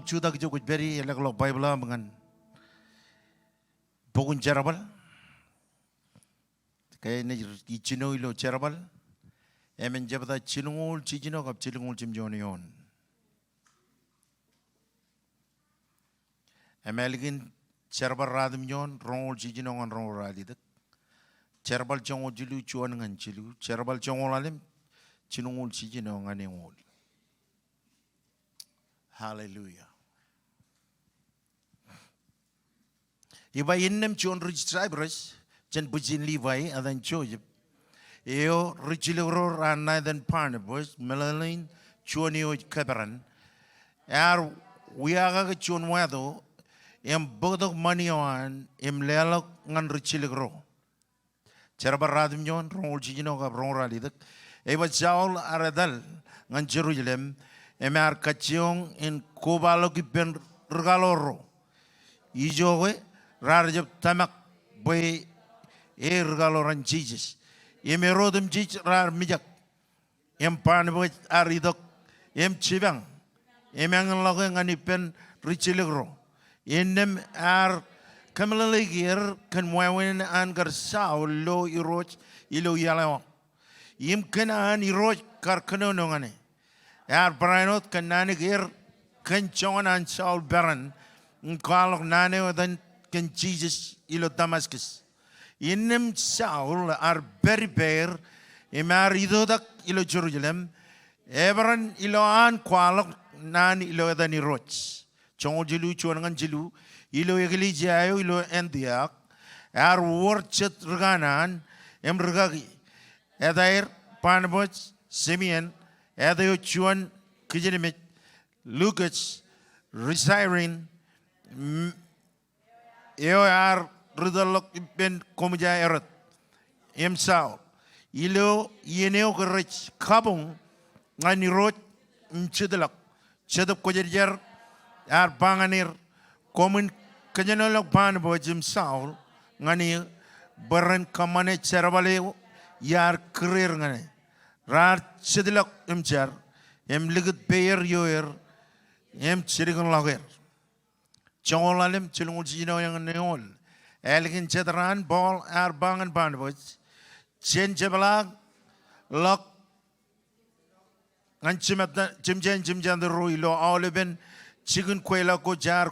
chuda ki kuch beri elak lo Bible mangan bogun cherabal kay ne ichino ilo cherabal emen jabda chinungul chijino kap chilungul chimjonion emelgin cherabal radim yon rongul chijino ngan rongul radidak cherabal chongo jilu chuan ngan chilu cherabal chongo lalim chinungul chijino ngan engul. Hallelujah. Iba innem chuan rich tribers chen bujin Levi adan chojib eo richiloro ranai dan Barnabas melalin chuan eo kabaran wiaga chuan wado em bodok money on em lelok ngan richiloro cheraba radim yon rongul chijino ka rong ralidak eba chaul aradal ngan Jerusalem emar kachiong in kobalo ki pen regaloro ijowe rarjab tamak boy regaloran Jesus emerodum jij rar mijak em Barnabas aridok em chibang emang loge ngani pen richilegro enem ar kamalegir kan mwawen an gar saul lo iroj ilo yalaw im kana an iroj kar kanono ngane Ar Brainot kan nani gir kan chongan an Saul Baran kalok nani wadan kan Jesus ilo Damascus. Innem Saul ar very bear imar idodak ilo Jerusalem. Everan ilo an kalok nani ilo wadan iroch. Chongo jilu chuangan jilu ilo egli jayo ilo Antioch. Ar worchet reganan em regagi. Edair Barnabas Simeon. Adayo chuan kijinimit Lucas resiring eo ar rudalok ben komja erat em Saul ilo yeneo gerech kabung ngani rot mchidalak chedap kojerjar ar banganir komun kajanolok Barnabas jim Saul ngani baran kamane cherabale yar career ngane Rar chedilak emchar em ligut beyer yoer em chirigon lager chongolalem chilungul chino yang neol elgin chedran ball ar bangan Barnabas chen chebalag lok ngan chimjan the roilo oleben chigun kwela ko jar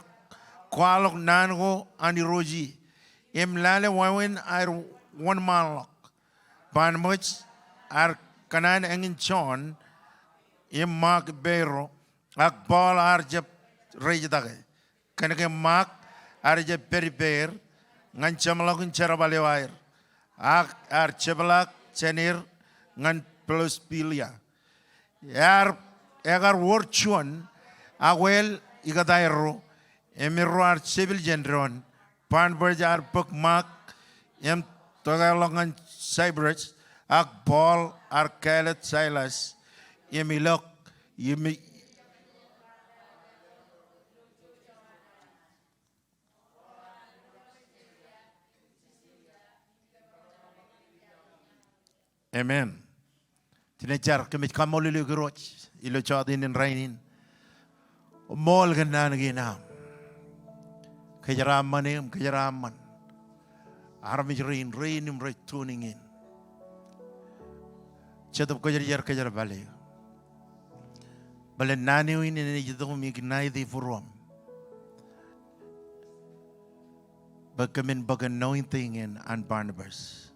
kwalok nango ani roji em lale wawen ar one man lok Barnabas ar kanan engin chon im mark bero ak ball arjep rejdage kanake mark arjep periper ngan chamlagun charabalewair ak ar cheblak chenir ngan plus pilia yar egar worchuan awel igadairo emiro ar civil gendron pan berjar pek mark em togalongan cyprus ak ball ar kalet silas yemilok yemi Amen. Tinajar kemit kamol ilo geroch ilo chadin in rainin mol ganan ginam kajaram manim kajaram man armi rainim right tuning in Chadap kajar kajar bale. Bale nani win ni jidong mi gnai di furom. Bagamin bag anointing in and Barnabas.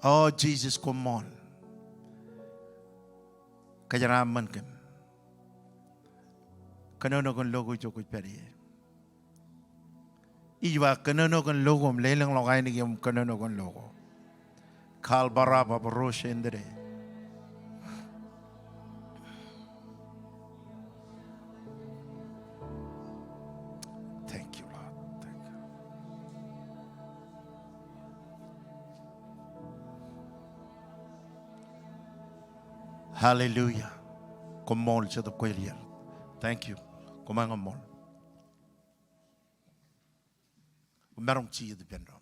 Oh Jesus, come on. Kajaraman kem. Kanono kon logo jokut peri. Iwa kanono kon logo lelang logai ni kem kanono kon logo. Kal baraba baroshe indre. Thank you, Lord. Thank you. Hallelujah. Komol chadap koyriya. Thank you. Komang amol. Merong chi dependo.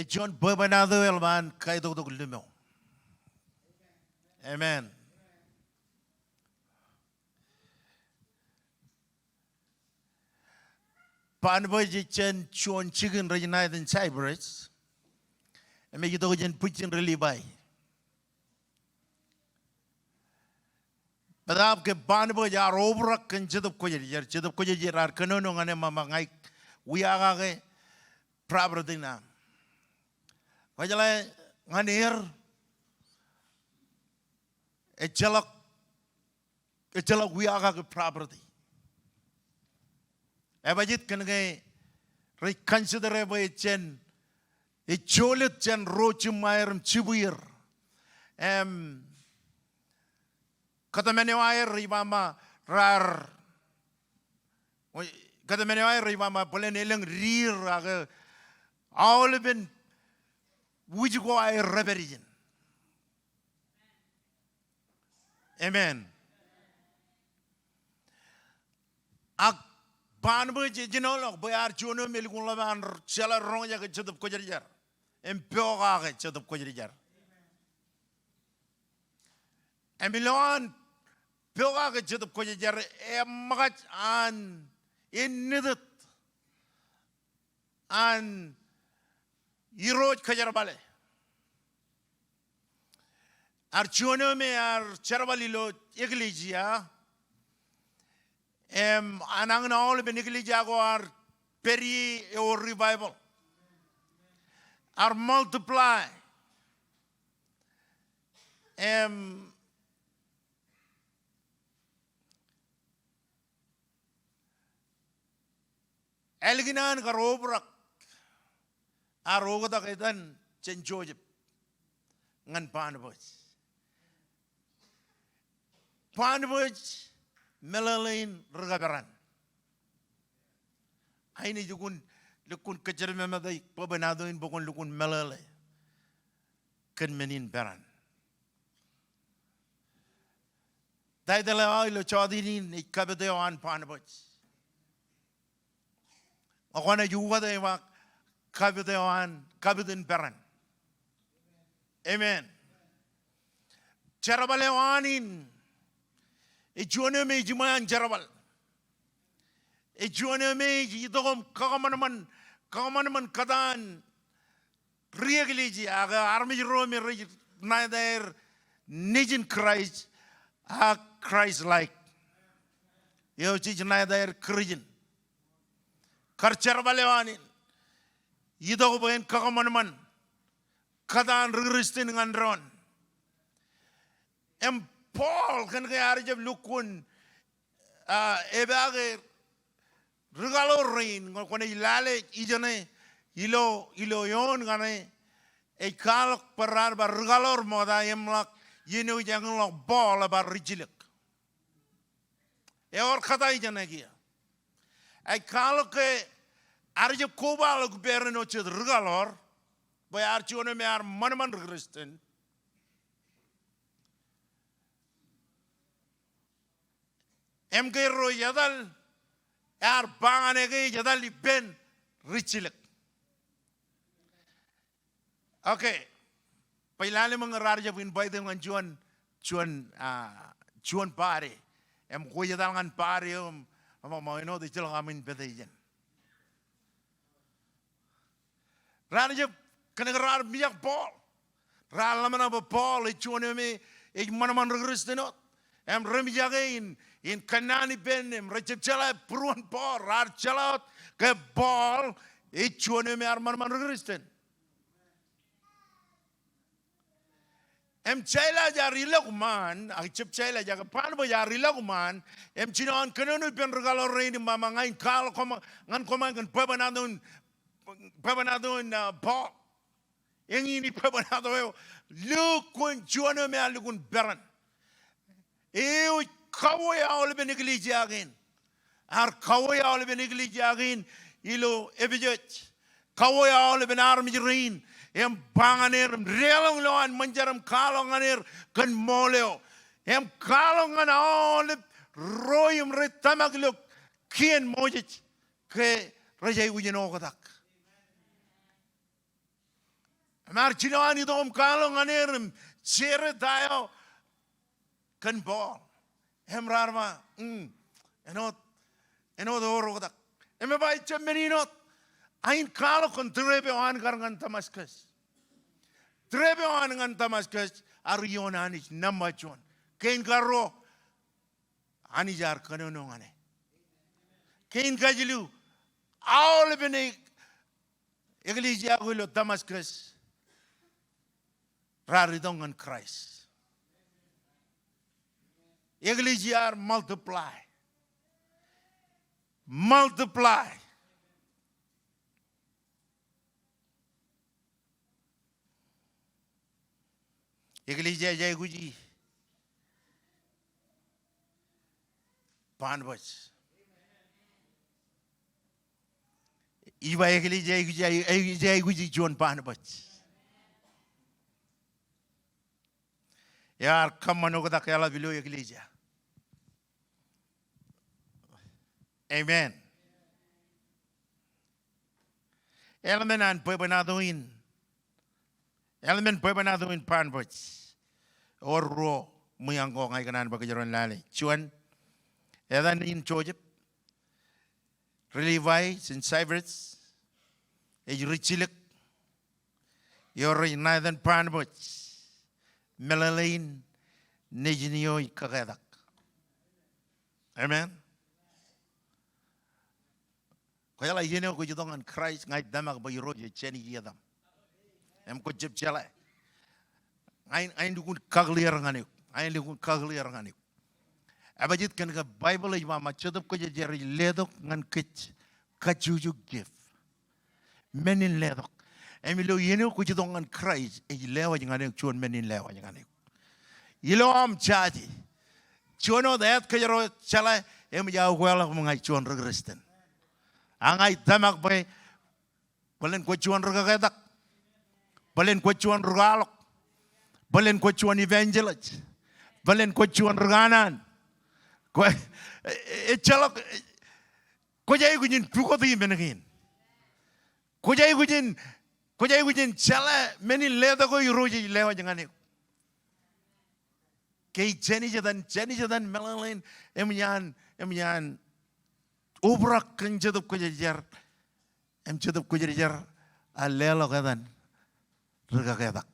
John Bobanado Elman Kaido Limo. Amen. Panboy Chen Chuan Chicken Reginite in Cyprus. And make it ocean preaching really by. But after Barnabas are over and Jet of Koyajer are Kanonong and Mamma, we are a property now. Wajala nganir a jalak we are a property. Abajit can reconsider a chen a cholet chen rochum chibuir Katamenewire Ribama rar Katamenewire Ribama Polenelang rear all of been would you go a reversion? Amen. A Barnabas, you know, by our Juno Milgulavan, Chella Ronya to the Kojajar, and Pure to the Kojajar. And Milan Pure to the Kojajar, a much and in neither and you wrote Kajarabale. Archonome are Charabalilo, Iglesia, Anang all Beniglesia or Peri or revival. Are multiply. Elginan Garobrak. Aroga kaitan Chen Joseph ngan Barnabas Melalin Ragaran. I need you kun kajermema dai pabanado in bokon lukun melale kan menin beran. Dai dala ilo chodinin ikabede on Barnabas. Akwana yuwa dai mak Kabit in Baran. Amen. Cherabalewanin. A Joname Jiman Jerabal. A Joname Yidom Kamaman Kadan. Regaligi, Army Rome, neither Nijin Christ, Christ like. You teach neither Christian. Karcherabalewanin. Yido ben kakamanman kadan rigristin ngandron Paul kan kaya arjab lukun ebage regalo rain kone ilale ijane ilo yon gane e kalok parar bar regalor moda emlak yinu jangan lok bol bar rijilek e or kata ijane kia e kalok ke Arjab Kobal Berno to the Regalor, by Archonome Monument Christian. Emgero Yadal, Ar Banganege Yadali Ben Richilek. Okay, Pailalimang Rajab invite them on Juan Party, and Goyadan Party, I know the children in Betajan. Ranjab Kanagar Miak Paul. Ralamana Paul, each one of me, a Manaman Christinot, and Remijagain in Kanani Benim, Rachel Pruan Paul, Rachalot, Paul, each one of me are Manaman Christin. Chila Jarilaguman, I chip Chila Jagapanba Jarilaguman, Chinon Kanunu Penregalo Rain in Mamanga, Carl Command and Pabanadun. Pabanado in Paul. Any Pabanado, look when Joanna Malukun Baron. Ew, Kaway all of Beniglijagin. Our Kaway all of Beniglijagin, Ilo Evijet. Kaway all of an army rain. Banganer, Realong Law and Manjaram Kalonganer, Kan Moleo. Kalong and all Royum Retamaglook, Kian Mojit, Ke Raja Ujinogadak. Marchino dom kalong anerim chere tayo kan ball. Emrarma enot oro tak. Eme bai chemenot ain kalo kon trebe on karangan Damascus. Trebe on ngan Damascus arion anis number 1. Kain karo anijar kanono ngane. Kain kajilu all bene iglesia gulo Damascus raridongan Christ. Iglesia multiply. Multiply. Iglesia jai guji. Barnabas. Iba iglesia jai guji John Barnabas. Yar kamano ko takela bilo iglesia. Amen. Elemen pwebanaduin. Elemen pwebanaduin Barnabas. Or ro muyango ngai kanan bagajaran lali. Chuan edan in Joseph. Levi in Cyprus. Ejrichilik. Yor Nathan Barnabas. Melaline Nejinio Kagadak. Amen. Kaya yun ko judong an Christ ngay damak ba yuro je cheni yadam. Em ko jeb chala. Ay ndukun kaglir ngani. Ay ndukun kaglir ngani. Abajit kan ka Bible ay mama chodop ko je jeri ledok ngan kich kajuju gift. Menin ledok. Emilo yeno ko judong an Christ ay lewa ngani chuan menin lewa ngani. Ilo am chaji. Chuano that ka jero chala em ya wala mga chuan regristen. Angay damak bay balen ko chuan ragadak balen ko chuan rugalok balen ko chuan evangelist balen ko chuan raganan ko chalok ko jay gujin puko di menagin ko jay gujin chala meni leda ko yuroji lewa jangani kay Jenny jadan melalin emyan ubrak kan jadab ko jajar em jadab ko jajar alelo kadan rega kadak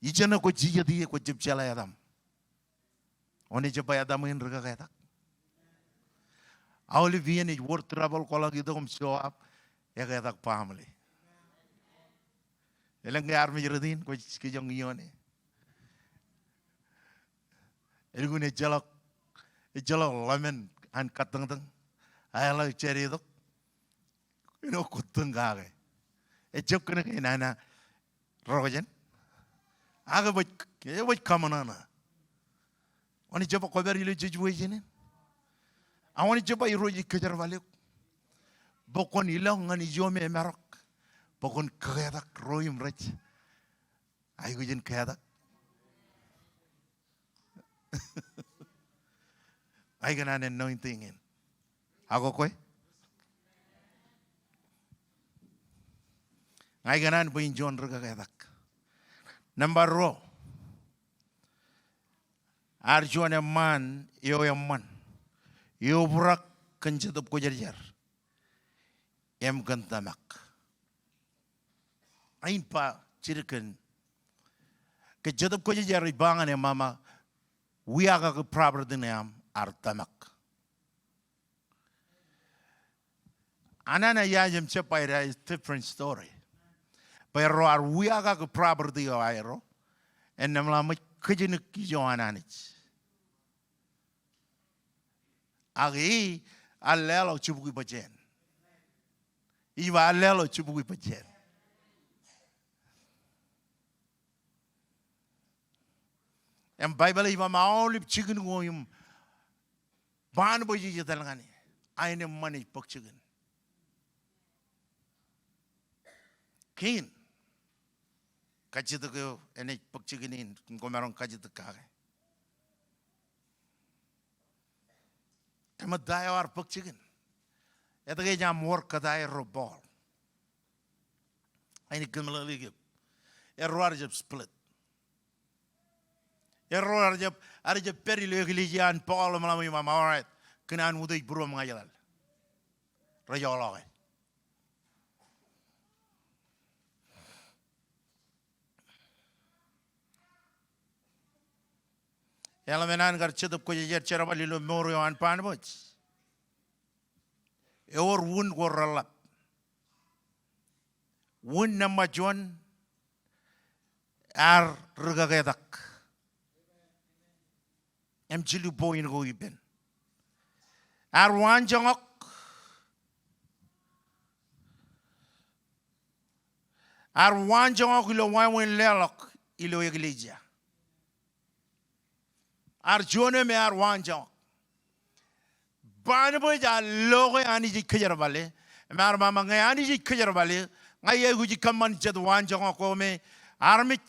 ijana ko jiyadi ko jib chala adam oni jaba adam in rega kadak awli viene work travel kola gidom show up ya kadak family elang army jerdin ko kijong yone elgune jalak Ijalo lemon and katang I like cherry dok. You know kutungage. A joke in Anna Rogan. I would come on. On a job of cover situation. I want to job by Rogi Kajar Value. Bokon ilong and Jome Marok. Bokon Kadak Royum Rich. I wouldn't Kadak. I can an anointing in. Ako ko? I can an buin John Ragadak. Number row. Arjuan a man, yo a man. You brak kanjat of Kojajar. Em Gantamak. Ain pa chirikan. Kajat of Kojajar bangan a mama. We are a proper than am. Artamak. Anana yajam chepaira is different story. Pero arwiaga ko property o aero. And namla kajinu kijo ananich. Agi alelo chubuki pachen. Iva alelo chubuki pachen. And Bible iva maolip chicken goyum. Barnabas is talangani. I am money pokchigan. Keen. Kachitako and a pokchigan in Gomaron Kajitaka. I'm a diar pokchigan. At the age I'm work at I roball. Ini kemelali gip. Error jeb split. Error jeb ada jeb peri lo ekilijian Paul malam mama alright. Kenaan muda iburu mengajalal. Rajolai. Yang menan kar cetup ko jejer cara bali lo moro an panboch. Eor wun goralap. Wun nama John ar regagadak. Em jilu boyin go iben. Ar wan jongok. Ar wan jongok ilo wan wen lelok ilo iglesia. Ar jone me ar wan jongok. Barnabas ja logo ani ji kejar bale. Mar mama ngai ani ji kejar bale. Ngai ye guji kaman jad wan jongok ko me armit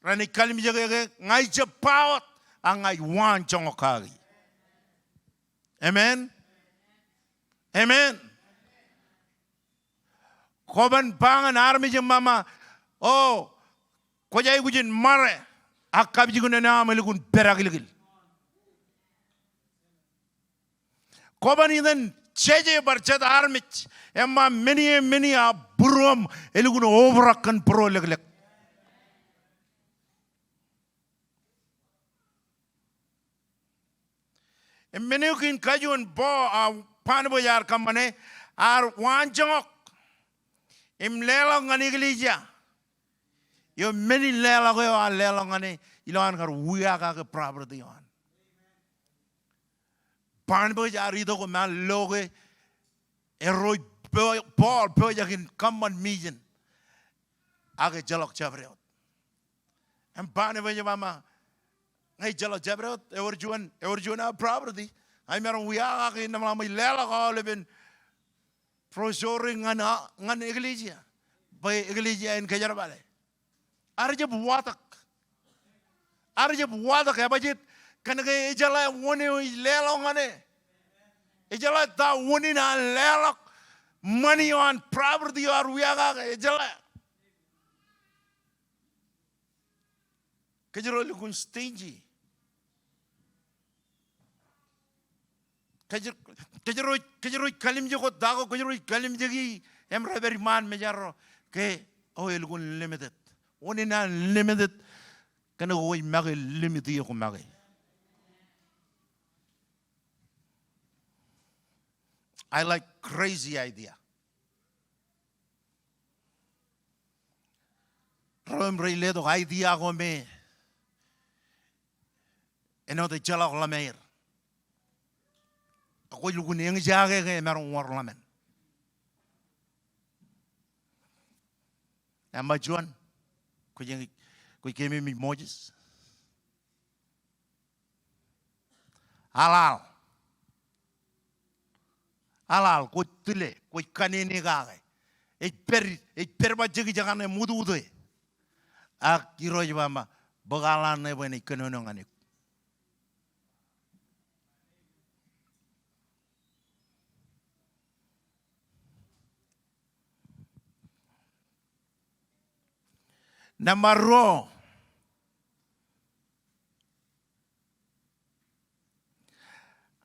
rani kalmi jage ngai je pawat angai wan jongok kagi. Amen. Amen. Koban pangan army je mama oh ko jay gujin mare akab ji gune na amalikun peragilgil koban iden cheje barchat army emma many a burum eligun overakan pro leglek emmeniukin kajun bo panbo yar kamane ar wanjok im lelong ngani iglesia yo many lelong yo al lelong ngani ilan kar wuya ka property on Barnabas ari do ko man loge eroi Paul yakin common mission age jalok chabrot am Barnabas mama ngai jalok chabrot ewer juan a property ay meron wuya ka namla may lelong ko leben Prosoring ngan iglesia, by iglesia in Kajarabale. Arjab watak, abajit, kanage ijala one lelong ane. Ijala ta one in a lelok, money on property or wiaga ijala. Kajaro lukun stingy. Kajaroi kalim jogo dago kajaroi kalim jagi em raberi man mejaro ke oil gun limited oni na limited kana oi magi limited yo magi I like crazy idea rom reiledo idea go me eno de chala la meir ako lugun yang jage ke merong warlamen amba juan ko kemi mi mojis halal ko tule ko kanini gage e per ba jigi jagane mudu udoy ak kiroj bamba bagalan ne bani kenono ngani Namaro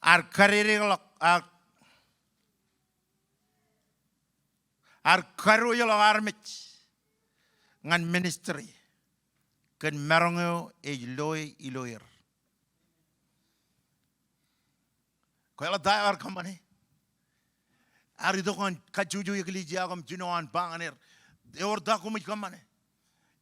ar karirilo ar karuyo armit ngan ministry ken merongo iloyer ko ela daar kamane ar idokon kajuju iglesia kom jinoan banganer eor da ko kamane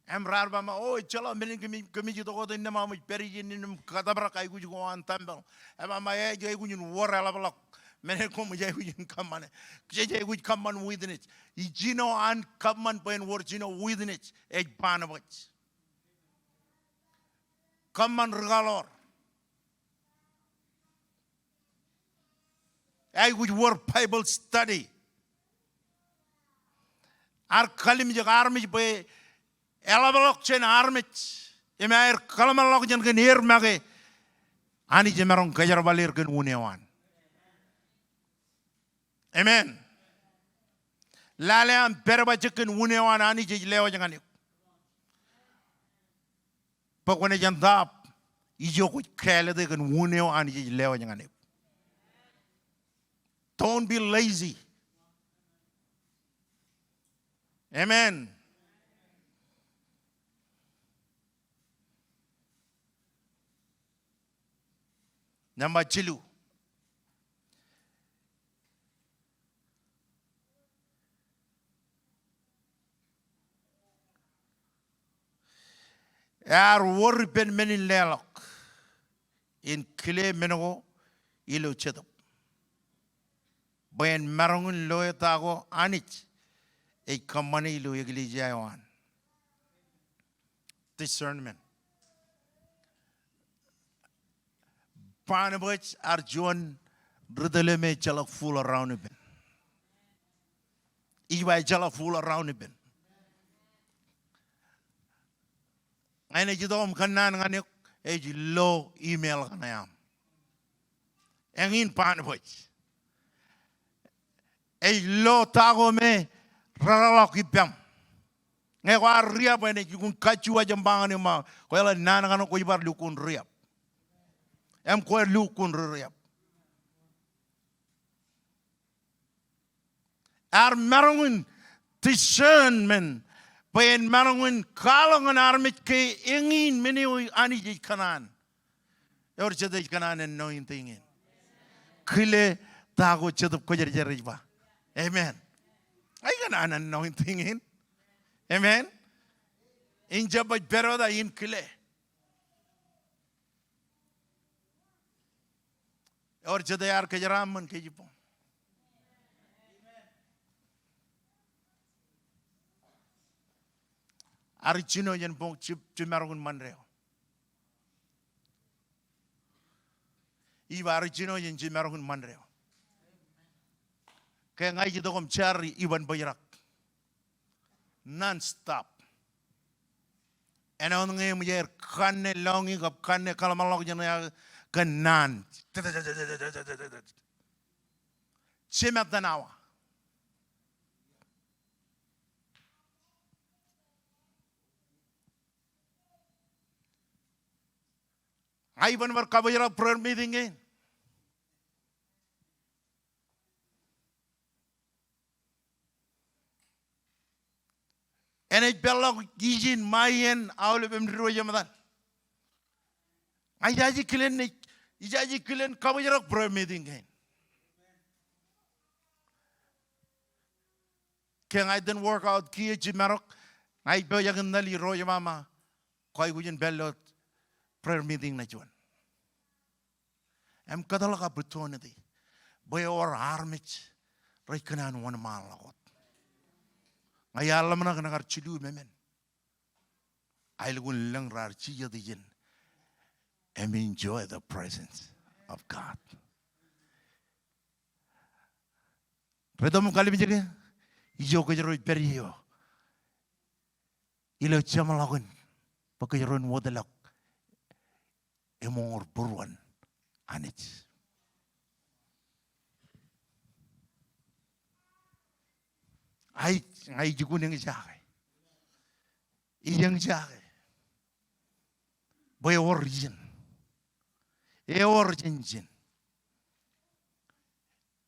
Emrar bama oh chala melin kemi jito ko tinna ma mu perigin nim kadabra kai ku ko an tambal ema ma ye jay ku nyun wora la blok menen ko mu jay ku nyun kamane jay ku kaman within it jino an kaman pen wor jino within it e Barnabas kaman regalor ay ku wor Bible study ar kalim je armi be Elabalok chen armit, emair kalamalok chen kenir mage, ani jemerong kajar balir ken unewan. Amen. Lalean perba chicken wunewan ani lewa jangani. But when a jandap, you could care they can wuneo ani lewa jangani. Don't be lazy. Amen. Number 2. Worry pen many lelok in Kile Menogo ilo chedop. Bayan marangun loyatago anich a kamani lo yaglijawan. Discernment. Barnabas are John Rudaleme chalak fool around him. Iwa chalak fool around him. I need you to kanan ngani a low email kanayam. And in Barnabas. A low tago me raralakipam. Ngawa riap when you can catch you a jambang ma. Well, nanano kuibar lukun riap. Am ko lukun riap. Our marangun discernment. Bayan marangun kalangan armit ke ingin meni ani kanan. Yor chedai kanan and knowing thing in. Kile tago chedup ko jeriba. Amen. I can an knowing thing in. Amen. In Jabba Beroda in Kile. Or Jadayar Kajaram and Kajipo. Arichino and Bong Chip to Maragun Mandreo. Eva Arichino and Jimaragun Mandreo. Can I get on Cherry even Bayrak? Non-stop. And on the name here, Kane longing of Kane Kalamalog Kanan. Chimat an hour. I even were cover a prayer meeting in. And it belong Gijin Mayan out of him Royamadan. I Ijaji Killen cover a prayer meeting in. Can I then work out Kiaji Marok? I Boyagan Nelly Royamama, Koyujan Bellot prayer meeting Najuan. I'm Catalog opportunity. Boy or armich, Rekanan 1 mile. I alamana gonna chidu memen. I will learn Rachiya the yin and enjoy the presence of God. Redom Kalimijig, Yokajaro Perio. Ilo Chamalagan, Pakajaron Waterlock, a more Burwan, and it's. I juguning jage. Iyang jage. Boy origin. E origin jin.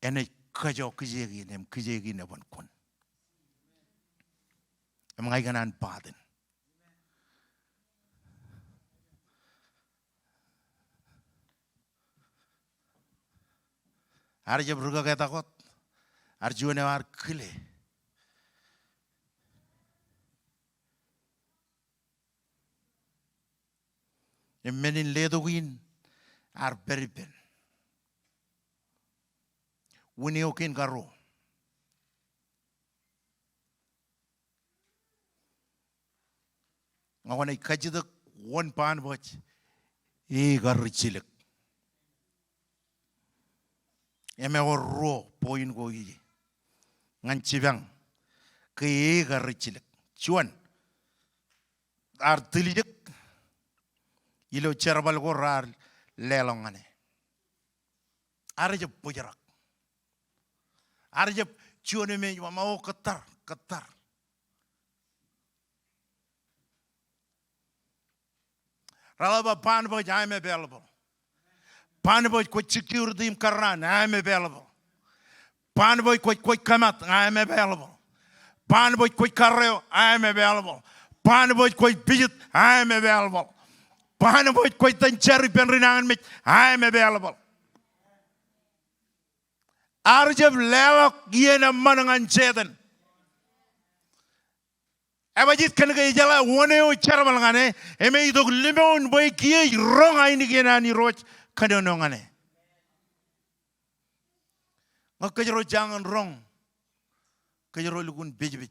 And a kajo kijegi nem kijegi nevan kun. Am I gonna pardon? Arja bruga katakot. Arjune war kile. And many Ledowin are very bad. When you can go, I want to catch the 1 pound watch. He got rich. Eme or raw point go ye. Nanchivang. Kay got rich. Chuan. Artilijak. Ilo cherabal go rar lelongane. Arjab pujarak. Arjab Juone me mau ketar. Ralaba Barnabas, I'm available. Barnabas quick security karan, I'm available. Barnabas quick kamat, I'm available. Barnabas quick carreo, I'm available. Barnabas quick visit, I'm available. Barnabas quick then cherry penrinan me, I'm available. Arjab lelok yena manangan sedan. Abajit kan ke jala one o charabal ngane, eme itu limon boy kiye wrong aini kena ni roch kadono ngane. Ngakajro jangan wrong, kajro lugun bij.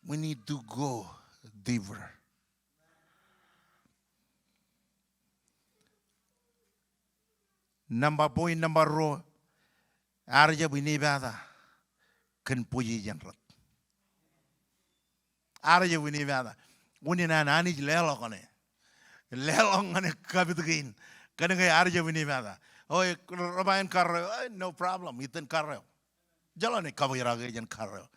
We need to go deeper. Number row, arja bini bada, kan puji janrat. Arja bini bada, uni na nani lelok ane kabit gain, kan ngai arja bini bada. Oh, rabayan karro, no problem, itan karro. Jalan kabirage jan karro.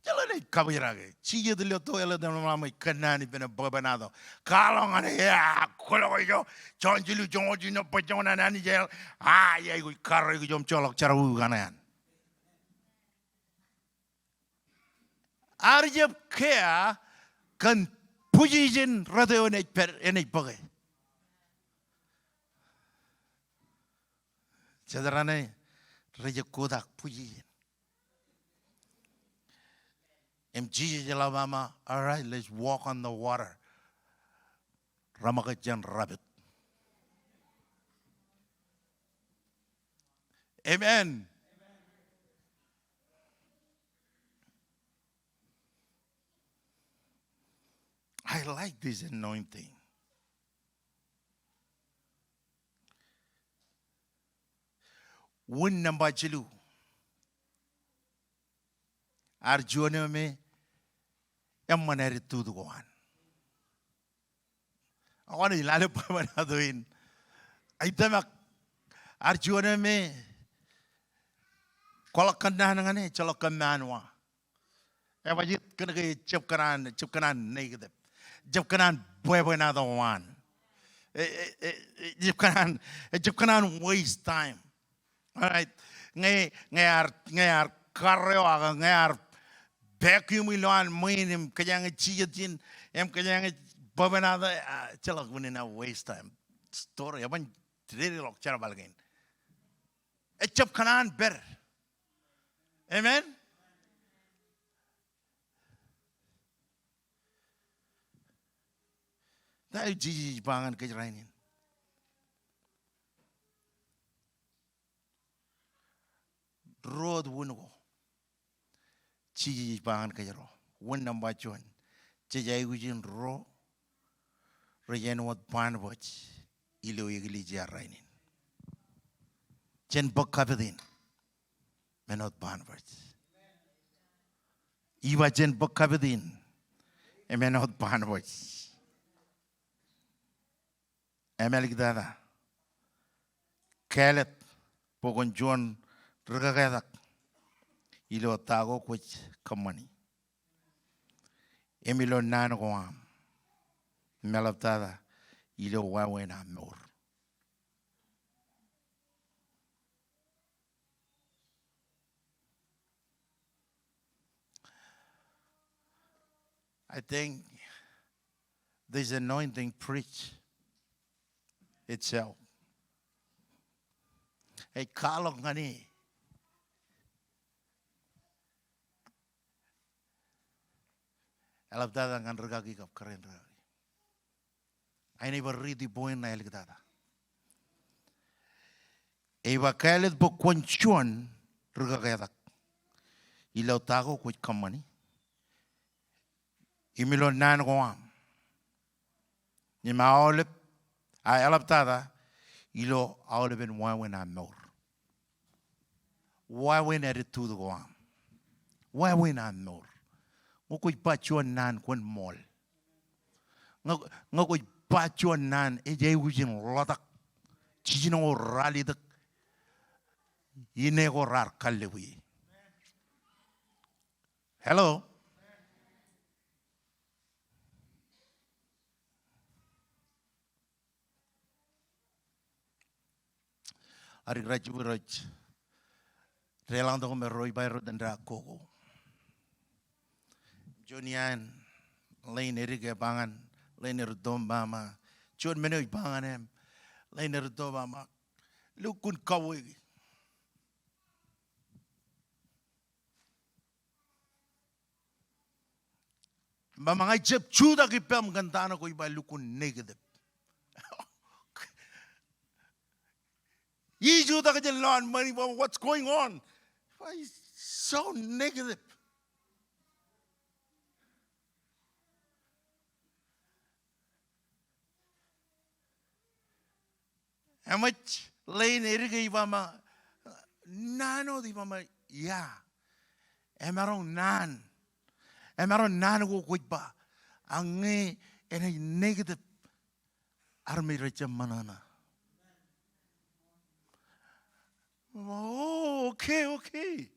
Jalan kabirage. Cije dulu tu ela dalam lama kanani pena babanado. Kalau ane ya, kalau itu, jangan no pajangan nani jel. Ya itu karro itu jom colok cara uganan. Arjab kaya kan puji jen rada enek bagai. Cederane raja kodak puji jen. Jesus Alabama, all right, let's walk on the water. Ramakajan rabbit. Amen. I like this anointing. Wun number chilu. Arjuna me. Maneri tudo goan. Awan ilale pamanaduin. Aitamak Arjuna me. Kalau kena nangane, calo kemanwa. Wajib kena ke cipkanan negatif. Cipkanan boy another one. Cipkanan waste time. Alright, ngayar karyo aga ngayar vacuum ilan main kayang chiyatin kayang babanada chalak wunina waste time story aban really lok cara balgain echap kanan ber amen dai jiji bangan kejrainin road wunugo Chiji bangan kajaro, one number John, Chijay Ujin Ro, Rayan what Barnabas, Ilo Iglesia Rainin. Chen Bokabedin, Menot Barnabas. Iwa Chen Bokabedin, a Menot Barnabas. Emelikdada, Kalet, Pogon John, Rugagadak. Ilo tago kuch kamani. Emilo nano goam. Melaptada. Ilo wawena mor. I think this anointing preach itself. Hey, kalong ngani. Alabdada ngan regagi kap keren regagi. I never read the point na eligdada. Eva kalet bo kwanchuan regagadak. Ilaw tago kuch kamani. Imilo nan goam. Ni maolip ay alabdada ilo aolipin wawen amor. Wawen attitude goam. Wawen amor. Ngokoy pachuan nan kwen mol. Ngokoy pachuan nan ejay wijin ladak. Chijino rally dak Inego rar kallewi. Hello. Ari raj. Relang to me roi bayro dendra koko. Jonian lain erige bangan, lain erdom bama. Jon menoy bangan em, lain erdom bama. Lukun kawi. Mama ngai jeb chuda ki pem gantana ko iba lukun negative. Ye chuda ka jen money, what's going on? Why is so negative? How much lain erige ibama nano di mama ya. Emarong nan. Emarong nan ko kuiba. Ange ena negative army recha manana. Oh, okay.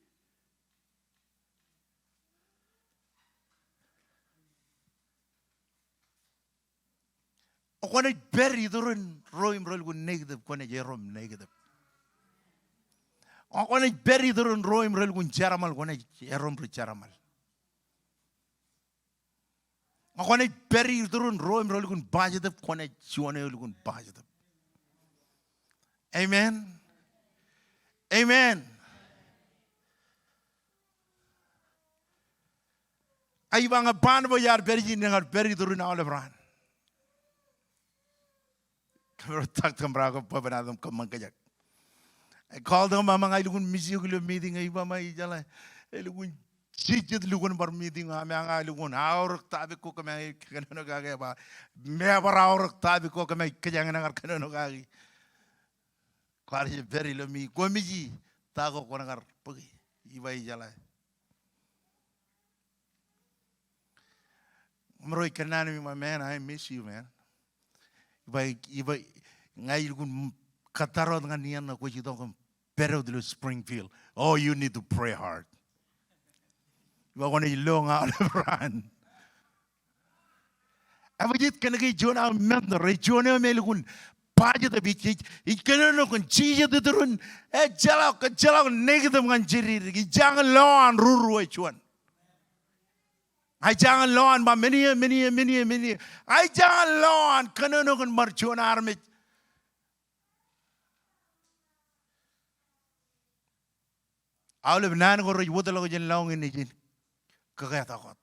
When I bury the run, roim roll with negative, when I jerom negative. When I bury the run, roim roll with jaramal, when I jerom jaramal. When I bury the run, roim roll with budget, when I join with budget. Amen. Amen. Ay bang a Barnabas yar bury in her bury the run all around. I called them, Mamma. I look musical meeting. I Mama Ijala. I look cheated looking for meeting. I look on our tabico, Canogaba, never our tabico, Kajanga Canogagi. Quality very low me, Gomiji, Tago Konagar, Pugi, Iva Ijala. Mroy Kanani, my man, I miss you, man. Iba ngai gun kataro dengan nian na ko jito kom pero de Springdale. Oh, you need to pray hard. Iba ko na ilong out of run. Abajit kanagi jona mentno re jona melugun paje de bichi ikeno kon chije de turun jala negative ngan jiri jangan lawan ruru e chuan. I jangan lawan ba many. I jangan lawan kanono kon marchon army. Awle nan ko roj wudalo ko jen lawan ni jin kagaya takot.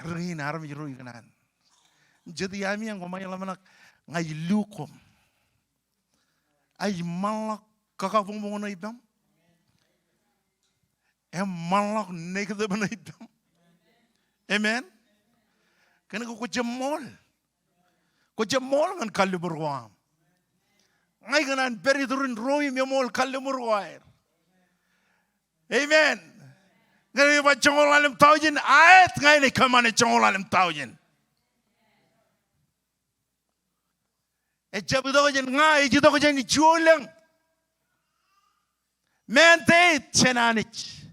Rin army ro ikanan. Jadi ami ang kumay lamanak ngay lukom. Ay malak kakapong mo na ibang. Malak negative na ibang. Amen. Kena ko jamol. Ko jamol ngan kalumurwam. Ngay kanan peri turun roy memol kalumurwair. Amen. Ngay ba jangol alam taujin ayat ngay ni kamane jangol alam taujin. Jabu do jen ngay jido ko jen julang. Mente chenanich.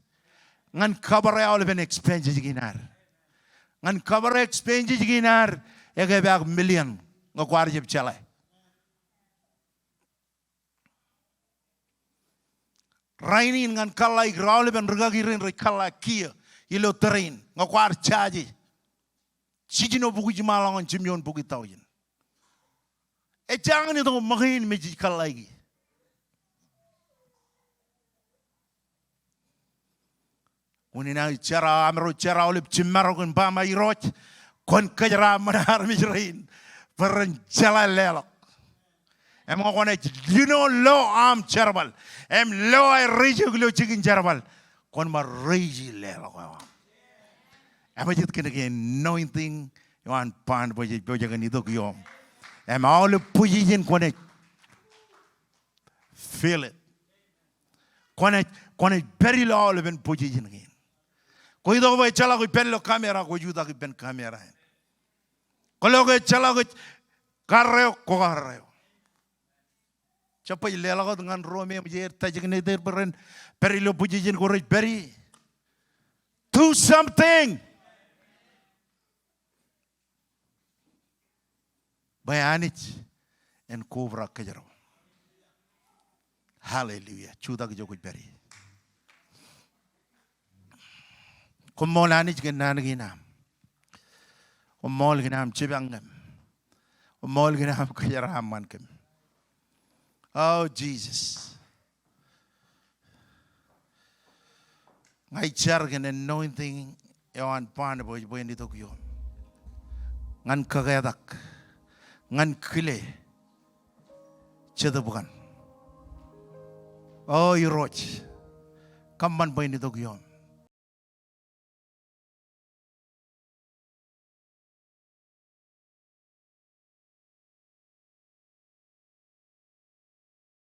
Ngan kabare all ben expense ginar. Ngan kabare expense ginar ege bag million ngo kwar jeb chala. Raini ngan kala igraule ben regagirin re kala kia ilo terrain ngo kwar chaji. Sijino buku jimalangon jimyon buku tawin. E jangan itu makin meji kala lagi. Unina cara amro cara oleh cimaro kun bama irot kon kajara manar mijrain perencala lelok. Emang kon you know low arm charbal. Low I raise you chicken charbal. Kon ma raise lelok. Emang jit kena ke anointing yuan pan boje kan itu kiyom. All the position kon feel it. Kon very low even position again. Koi do ko chala ko pello camera ko juda ko pen camera hai. Ko lo ko chala ko kar rahe ho ko kar rahe ho. Chapa ilela dengan Rome jer tajikne der beren perilo pujijin korej beri. Do something. Bayanich and kovra kajaro. Hallelujah. Chuda ke jokoj beri. Kummolanich ke nanginam. Ummol ginam chibangam. Ummol ginam kajaram mankem. Oh Jesus. Ngai char gen anointing yawan Barnabas boy ni tokyo. Ngan kagadak. Ngan kile. Cheda bukan. Oh you roch. Kamban boy ni tokyo.